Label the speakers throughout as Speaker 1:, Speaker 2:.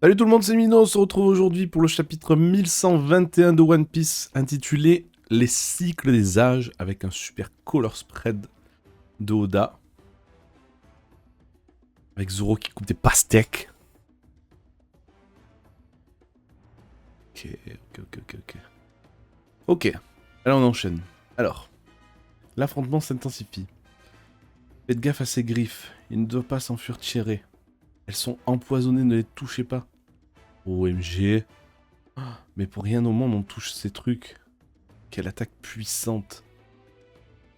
Speaker 1: Salut tout le monde, c'est Mino, on se retrouve aujourd'hui pour le chapitre 1121 de One Piece intitulé Les cycles des âges avec un super color spread de Oda avec Zoro qui coupe des pastèques. Ok. Ok, alors on enchaîne. Alors, l'affrontement s'intensifie. Faites gaffe à ses griffes, il ne doit pas s'enfuir tiré. Elles sont empoisonnées, ne les touchez pas. OMG. Mais pour rien au monde on touche ces trucs. Quelle attaque puissante.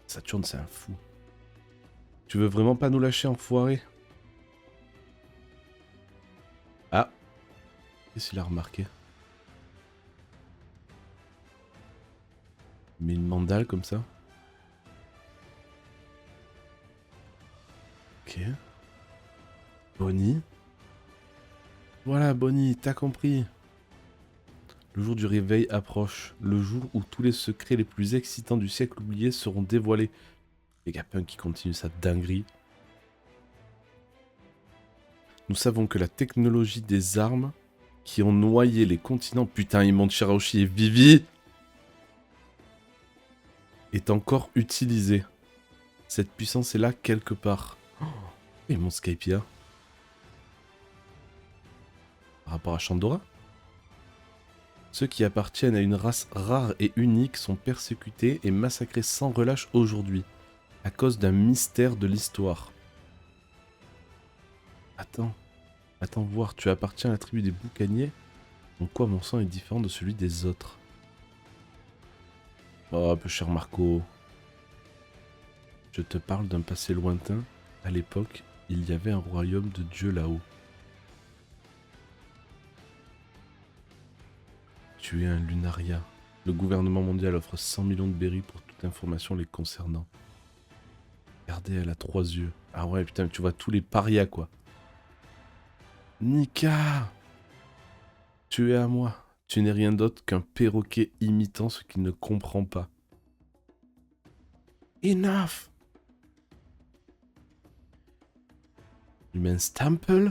Speaker 1: Saturne c'est un fou. Tu veux vraiment pas nous lâcher, enfoiré? Ah, qu'est-ce qu'il a remarqué? Il met une mandale comme ça. Ok. Bonnie. Voilà, Bonnie, t'as compris. Le jour du réveil approche. Le jour où tous les secrets les plus excitants du siècle oublié seront dévoilés. Vegapunk qui continue sa dinguerie. Nous savons que la technologie des armes qui ont noyé les continents... Putain, il monte Shirahoshi et Vivi est encore utilisée. Cette puissance est là quelque part. Oh, et mon Skypiea. Par rapport à Chandora? Ceux qui appartiennent à une race rare et unique sont persécutés et massacrés sans relâche aujourd'hui, à cause d'un mystère de l'histoire. Attends voir, tu appartiens à la tribu des boucaniers? En quoi mon sang est différent de celui des autres? Oh, peu cher Marco. Je te parle d'un passé lointain. À l'époque, il y avait un royaume de Dieu là-haut. Tu es un Lunaria. Le gouvernement mondial offre 100 millions de berries pour toute information les concernant. Regardez, elle a 3 yeux. Ah ouais, putain, tu vois tous les parias, quoi. Nika! Tu es à moi. Tu n'es rien d'autre qu'un perroquet imitant ce qu'il ne comprend pas. Enough! Il met un stample?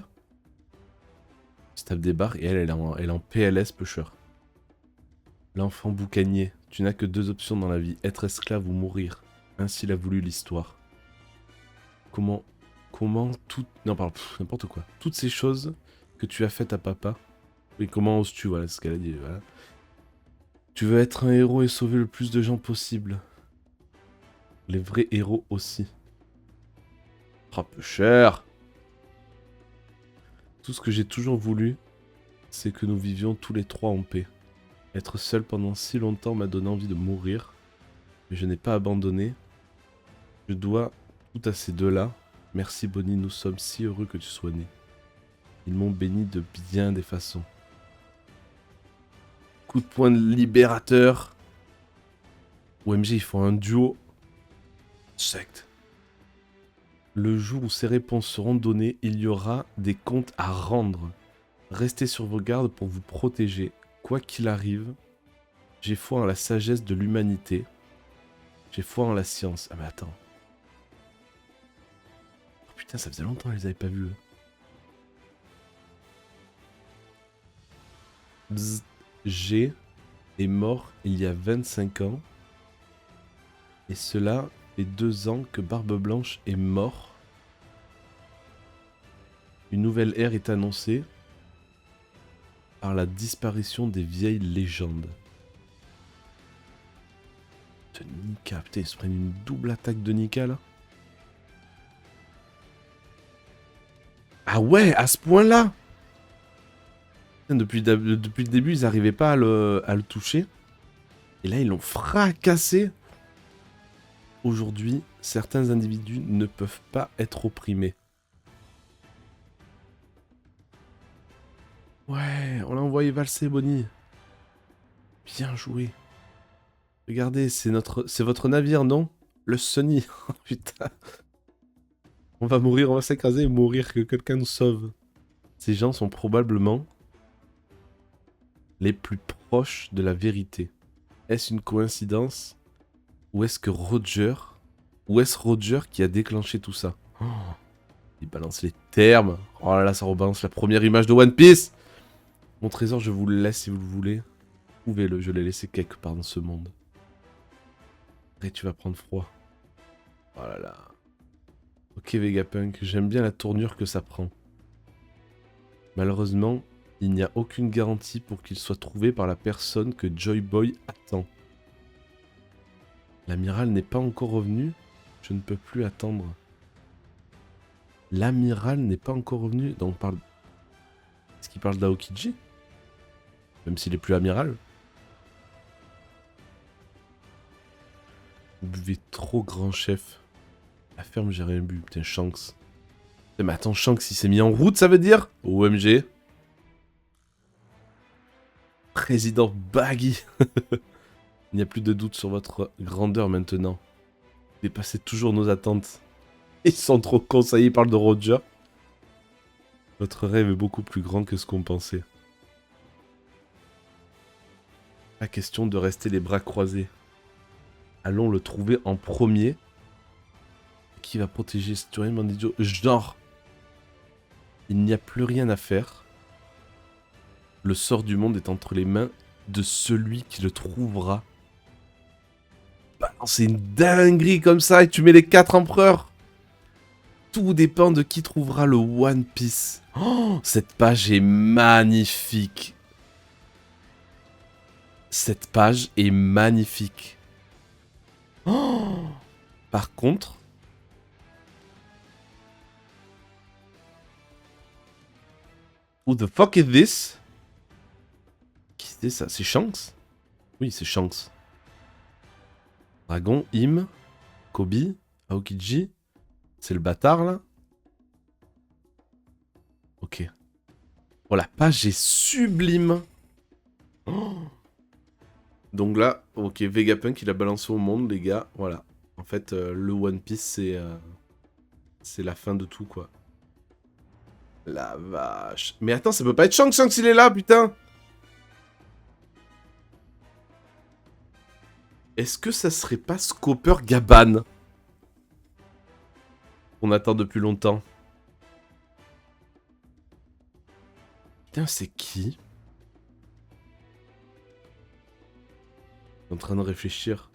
Speaker 1: Il se tape des barres et elle est en PLS pusher. L'enfant boucanier, tu n'as que 2 options dans la vie, être esclave ou mourir. Ainsi l'a voulu l'histoire. Comment tout... Non, pardon, n'importe quoi. Toutes ces choses que tu as faites à papa. Et comment oses-tu, voilà, c'est ce qu'elle a dit, voilà. Tu veux être un héros et sauver le plus de gens possible. Les vrais héros aussi. Oh, peu cher. Tout ce que j'ai toujours voulu, c'est que nous vivions tous les trois en paix. Être seul pendant si longtemps m'a donné envie de mourir. Mais je n'ai pas abandonné. Je dois tout à ces deux-là. Merci Bonnie, nous sommes si heureux que tu sois né. Ils m'ont béni de bien des façons. Coup de poing libérateur. OMG, ils font un duo. Secte. Le jour où ces réponses seront données, il y aura des comptes à rendre. Restez sur vos gardes pour vous protéger. Quoi qu'il arrive, j'ai foi en la sagesse de l'humanité. J'ai foi en la science. Ah mais attends. Oh putain, ça faisait longtemps que je les avais pas vus. Bzz. G est mort il y a 25 ans. Et cela fait 2 ans que Barbe Blanche est mort. Une nouvelle ère est annoncée par la disparition des vieilles légendes. De Nika, putain, ils se prennent une double attaque de Nika là. Ah ouais, à ce point-là! Putain, depuis le début, ils n'arrivaient pas à le toucher. Et là, ils l'ont fracassé. Aujourd'hui, certains individus ne peuvent pas être opprimés. Ouais, on l'a envoyé valser, Bonnie. Bien joué. Regardez, c'est votre navire, non? Le Sunny. Oh, putain. On va mourir, on va s'écraser et mourir, que quelqu'un nous sauve. Ces gens sont probablement les plus proches de la vérité. Est-ce une coïncidence? Ou est-ce que Roger... Ou est-ce Roger qui a déclenché tout ça? Oh, il balance les termes. Oh là là, ça rebalance la première image de One Piece. Mon trésor, je vous le laisse si vous le voulez. Trouvez-le, je l'ai laissé quelque part dans ce monde. Et tu vas prendre froid. Oh là là. Ok Vegapunk, j'aime bien la tournure que ça prend. Malheureusement, il n'y a aucune garantie pour qu'il soit trouvé par la personne que Joy Boy attend. L'amiral n'est pas encore revenu. Je ne peux plus attendre. L'amiral n'est pas encore revenu. Donc parle... Est-ce qu'il parle d'Aokiji? Même s'il est plus amiral. Vous buvez trop, grand chef. La ferme, j'ai rien bu. Putain, Shanks. Putain, mais attends, Shanks, il s'est mis en route, ça veut dire? OMG. Président Baggy. Il n'y a plus de doute sur votre grandeur maintenant. Vous dépassez toujours nos attentes. Ils sont trop cons, ça y est, ils parlent de Roger. Votre rêve est beaucoup plus grand que ce qu'on pensait. Pas question de rester les bras croisés. Allons le trouver en premier. Qui va protéger ce tueur, mon idiot? Genre, il n'y a plus rien à faire. Le sort du monde est entre les mains de celui qui le trouvera. C'est une dinguerie comme ça et tu mets les 4 empereurs. Tout dépend de qui trouvera le One Piece. Oh, cette page est magnifique. Cette page est magnifique. Oh, par contre... Who the fuck is this? Qui c'est ça? C'est Shanks? Oui, c'est Shanks. Dragon, Im, Kobe, Aokiji. C'est le bâtard, là? Ok. Oh, la page est sublime. Oh. Donc là, ok, Vegapunk, il a balancé au monde, les gars. Voilà. En fait, le One Piece, c'est la fin de tout, quoi. La vache. Mais attends, ça peut pas être Shanks, Shanks, il est là, putain. Est-ce que ça serait pas Scopper Gaban? On attend depuis longtemps. Putain, c'est qui? Je suis en train de réfléchir.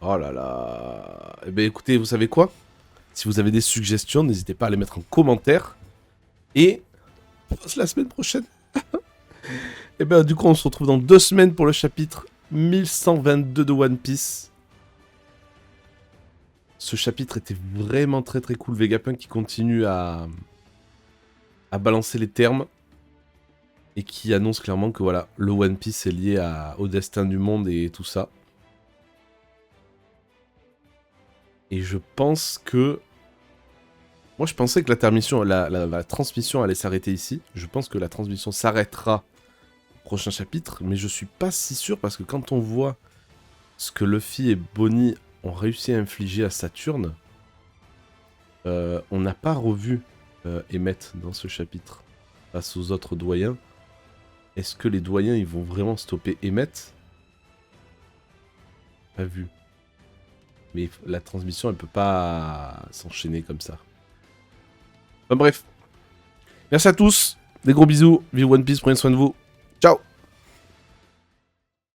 Speaker 1: Oh là là. Eh ben écoutez, vous savez quoi? Si vous avez des suggestions, n'hésitez pas à les mettre en commentaire. Et on passe la semaine prochaine. Et ben du coup, on se retrouve dans 2 semaines pour le chapitre 1122 de One Piece. Ce chapitre était vraiment très très cool. Vegapunk qui continue à balancer les termes. Et qui annonce clairement que voilà, le One Piece est lié au destin du monde et tout ça. Et je pense que... Moi je pensais que la transmission allait s'arrêter ici. Je pense que la transmission s'arrêtera au prochain chapitre. Mais je suis pas si sûr parce que quand on voit ce que Luffy et Bonnie ont réussi à infliger à Saturne, on n'a pas revu Emmett dans ce chapitre face aux autres doyens. Est-ce que les doyens ils vont vraiment stopper Emmett? Pas vu. Mais la transmission elle peut pas s'enchaîner comme ça. Enfin bref. Merci à tous. Des gros bisous. Vive One Piece, prenez soin de vous.